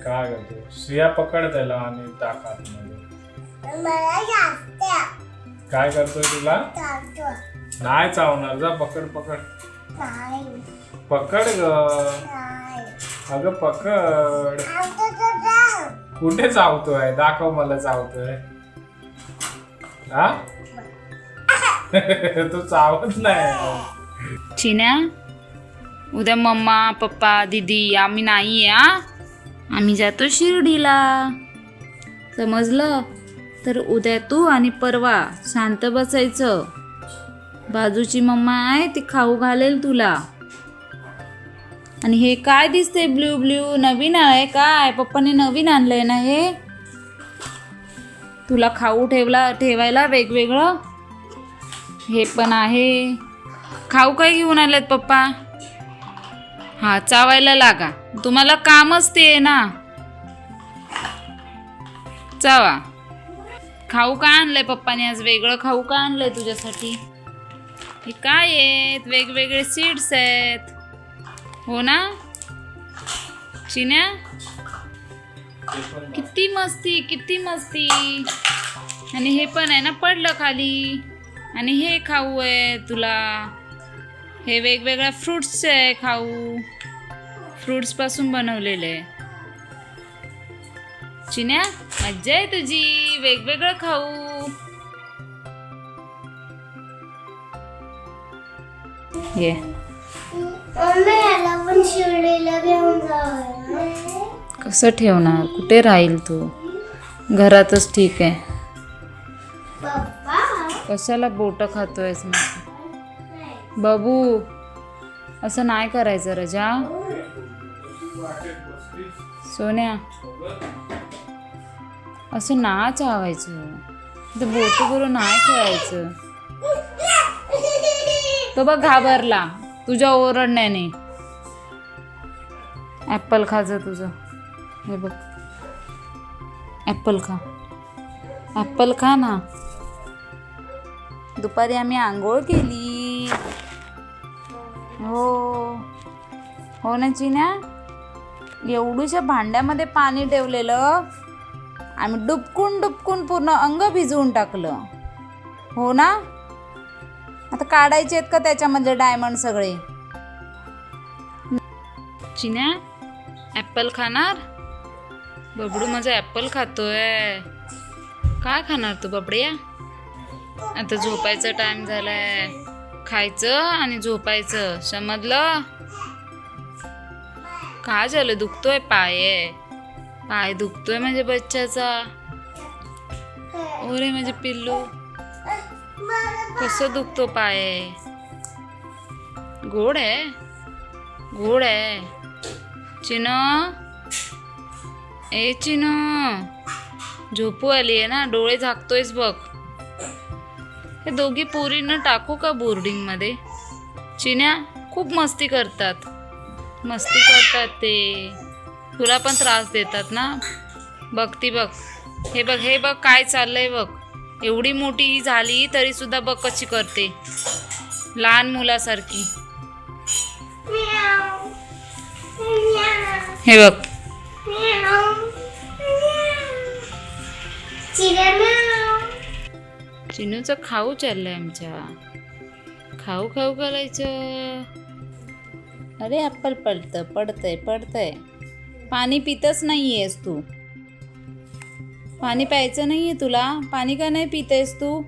काय करतो सिया पकड त्याला आणि टाक आतमध्ये. काय करतोय तुला? नाही चावणार, जा पकड पकड पकड ग. अगं पकड. कुठे चावतोय? दाखव मला चावतोय. हा तू चावत नाही. चिन्या, उद्या मम्मा पप्पा दीदी आम्ही नाही हा, आम्ही जातो शिर्डीला, समजलं? तर उद्या तू आणि परवा शांत बसायचं. बाजूची मम्मा आहे ती खाऊ घालेल तुला. आणि हे काय दिसतंय ब्ल्यू ब्ल्यू? नवीन आहे काय? पप्पाने नवीन आणलंय ना हे? तुला खाऊ ठेवायला वेगवेगळं हे पण आहे. खाऊ काय घेऊन आलेत पप्पा? हा, चावायला लागा, तुम्हाला कामच ते आहे ना. चावा. खाऊ काय आणलंय पप्पाने आज? वेगळं खाऊ काय आणलंय तुझ्यासाठी? हे काय आहेत? वेगवेगळे सीड्स आहेत हो ना चिन्या? किती मस्ती किती मस्ती. आणि हे पण आहे ना पडलं खाली. आणि हे खाऊ आहे तुला. हे वेगवेगळ्या फ्रुट्सचे आहे खाऊ, फ्रुट्स पासून बनवलेले. चिन्या मज्जा आहे तुझी, वेगवेगळं खाऊ. ये कसं ठेवणार? कुठे राहील तू? घरातच ठीक आहे. कशाला बोट खातोयस मग? बाबू असं नाही करायचं रजा. सोन्या असं ना चावायचं, ते बोट करून नाही खेळायचं. तो बघ घाबरला तुझ्या ओरडण्याने. ॲपल खायचं तुझं. हे बघ ॲपल खा, ॲपल खा ना. दुपारी आम्ही आंघोळ केली हो ना चिन्या? एवढूशा भांड्यामध्ये पाणी ठेवलेलं, आम्ही डुबकून पूर्ण अंग भिजवून टाकलं हो ना. आता काढायचे आहेत का त्याच्यामधले डायमंड सगळे? चिन्या ॲपल खाणार? बबडू माझा ॲपल खातोय. काय खाणार तू बबड्या? आता झोपायचा टाइम झालाय. खायचं आणि झोपायचं, समजलं? काय झालं? दुखतोय पाय? पाय दुखतोय म्हणजे बच्चाचा? ओरे माझे पिल्लू, कसं दुखतो पाय? गोड आहे, गोड आहे. चिनो, ए चिनो, झोपू आली आहे ना, डोळे झाकतोयस बघ. हे दोघी पोरींना टाकू का बोर्डिंग मध्ये? चिन्या खूप मस्ती करतात ते. तुला पण त्रास देतात ना. बघ बघ, हे बघ काय चाललंय बघ. एवढी मोठी झाली तरी सुद्धा बघ कशी करते, लहान मुलासारखी. हे बघ चिनूचं खाऊ चाललंय आमच्या. खाऊ करायचं. अरे ॲपल पडतंय. पाणी पितच नाहीयेस तू. पाणी प्यायचं नाहीये तुला? पाणी का नाही पितेस तू?